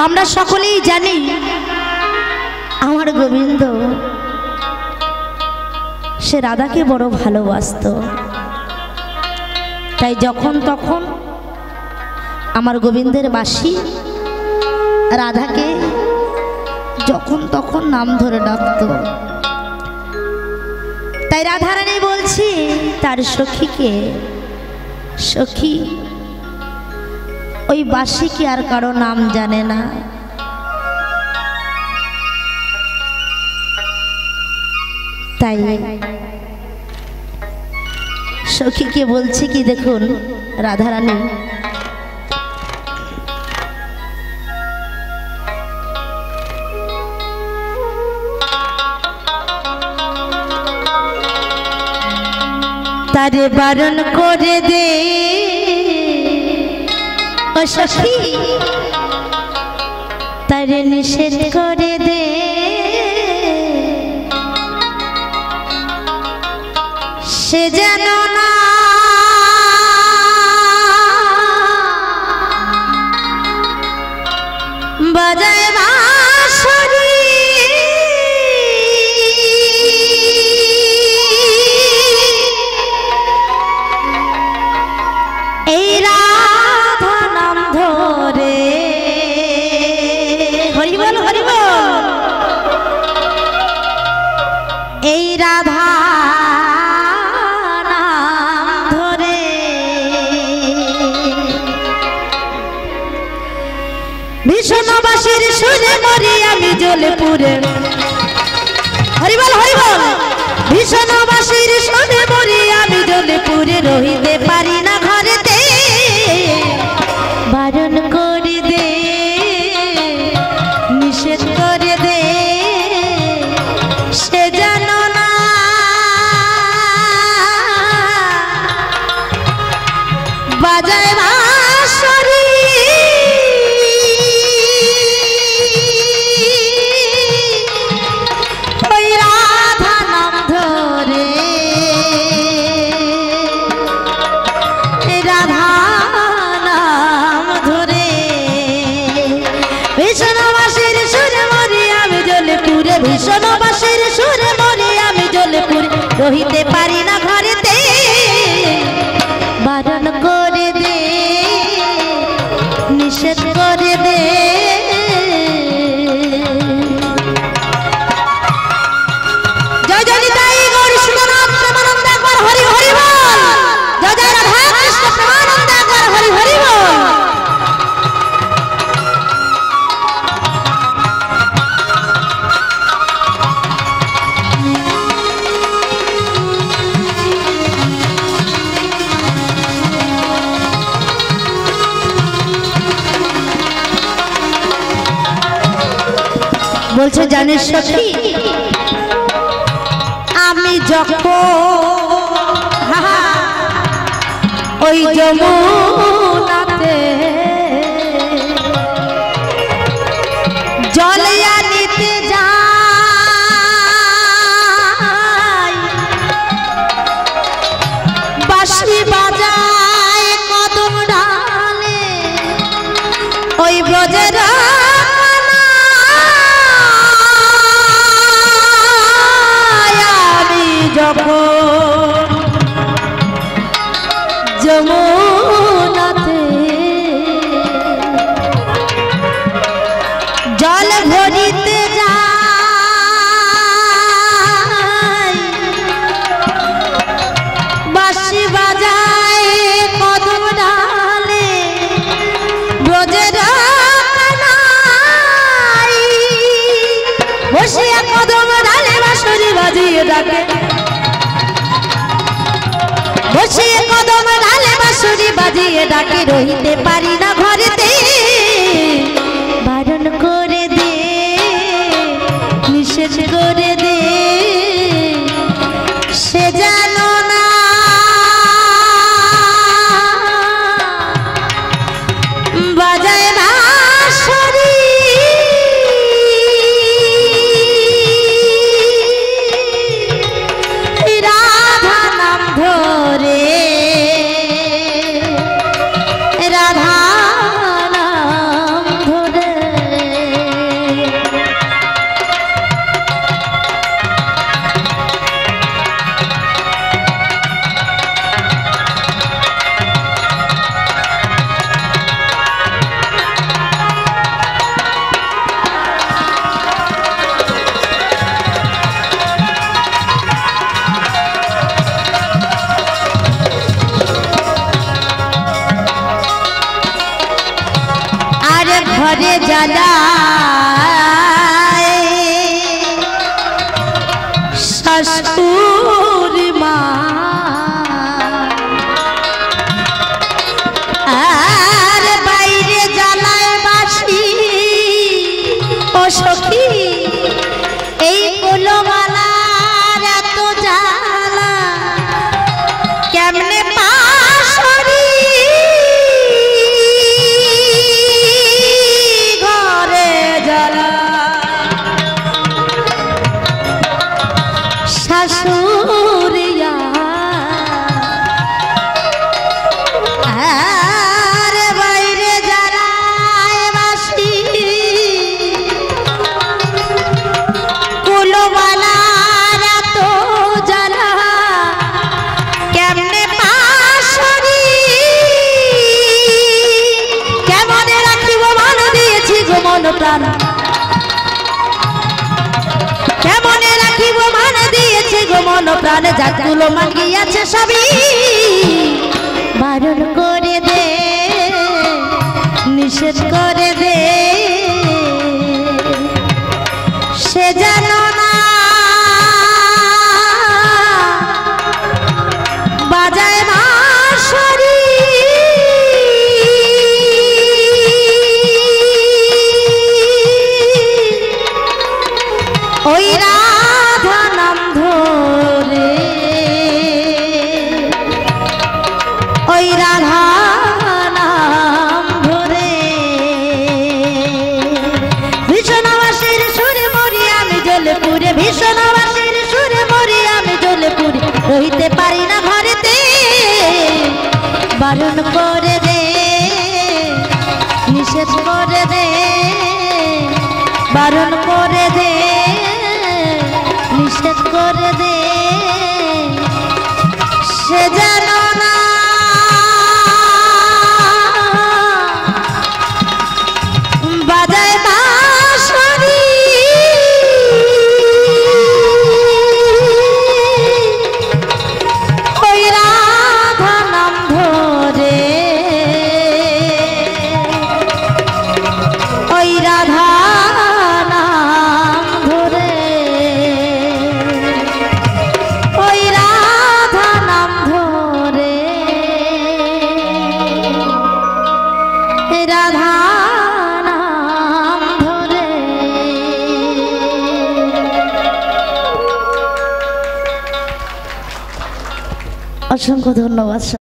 আমরা সকলেই জানি আমার গোবিন্দ সে রাধাকে বড় ভালোবাসতো। তাই যখন তখন আমার গোবিন্দের বাঁশি রাধাকে যখন তখন নাম ধরে ডাকতো। তাই রাধারানী বলছি তার সখীকে, সখী ওই বাঁশি কি আর কারো নাম জানে না? তাই সখীকে বলছে কি, দেখুন রাধারানী তারে বারণ করে দে ও সখী, তারে নিষেধ করে দে, সে যেন না বাজায় বাঁশরি। এই রাধা নাম ধরে, হরি বল হরি বল, এই রাধা নাম ধরে ভীষণবাসীর সুরে মরি আমি জ্বলে পুরে। হরি বল হরি বল, ভীষণবাসীর সুরে মরি আমি জ্বলে পুরে, রহিতে পারি না ঘরেতে, বারণ করে দে নিষেধ করে দে, সে যেন না বাজায় বাঁশরি। ওই রাধা নাম ধরে, রাধা নাম ধরে ভীষণবাসীর সুরে মরি আমি জ্বলে পুরে, ভীষণবাসীর সুরে মরি আমি জ্বলে পুরে, রহিতে পারি না ঘরেতে, বারণ করে দে নিষেধ করে দে। জয় জয় নিতাই গৌর সুন্দরনাথ প্রেমানন্দ একবার হরি হরি বল, জয় জয় রাধা কৃষ্ণ প্রেমানন্দ একবার হরি হরি বল। বলছে জানিস সখী, আমি যখন ওই যমুনাতে জল আনিতে যাই, বাঁশি বাজায় কদম ডালে ওই ব্রজের যখন যমুনাতে জল ভরিতে যাই, বাঁশি বাজায় কদম ডালে ব্রজের কানাই, বসিয়া কদম ডালে বাঁশরি বাজিয়ে ডাকে, বসিয়ে কদম ডালে বাঁশরি বাজিয়ে ডাকে, রহিতে পারি না ঘরেতে, বারণ করে দে নিষেধ করে দে, সে যেন না বাজায় বাঁশরি। রাধা নাম ধরে, রাধা ঘরে জ্বালায় শাশুড় মা আর বাইরে জ্বালায় বাঁশি ও সখী এই কুলমালার এত জ্বালা কেমনে পাশরি ঘরে জ্বালা শাশুড়িয়া আর বাইরে জ্বালায় বাঁশি কুলমালার এত জ্বালা কেমনে পাশরি কেমনে রাখিব মান দিয়েছি গো মন প্রাণ কেমনে রাখিব মান দিয়েছি গো মন প্রাণ যাগুলো মান গিয়াছে সবই বারণ করে দে নিষেধ করে দে সে যেন না বাজায় বাঁশরি ওই রাধা নাম ধরে ওই রাধা নাম ধরে ভীষণবাসীর সুরে মরি আমি জ্বলে পুরে ভীষণবাসীর সুরে মরি আমি জ্বলে পুরে রহিতে পারি না ঘরেতে বারণ করে দে নিষেধ করে দে বারণ করে দে নিষেধ করে দে সে যেন না বাজায় বাঁশরি ওই রাধা নাম ধরে ওই রাধা নাম ধরে ওই রাধা নাম ধরে রাধা নাম ধরে অসংখ্য ধন্যবাদ।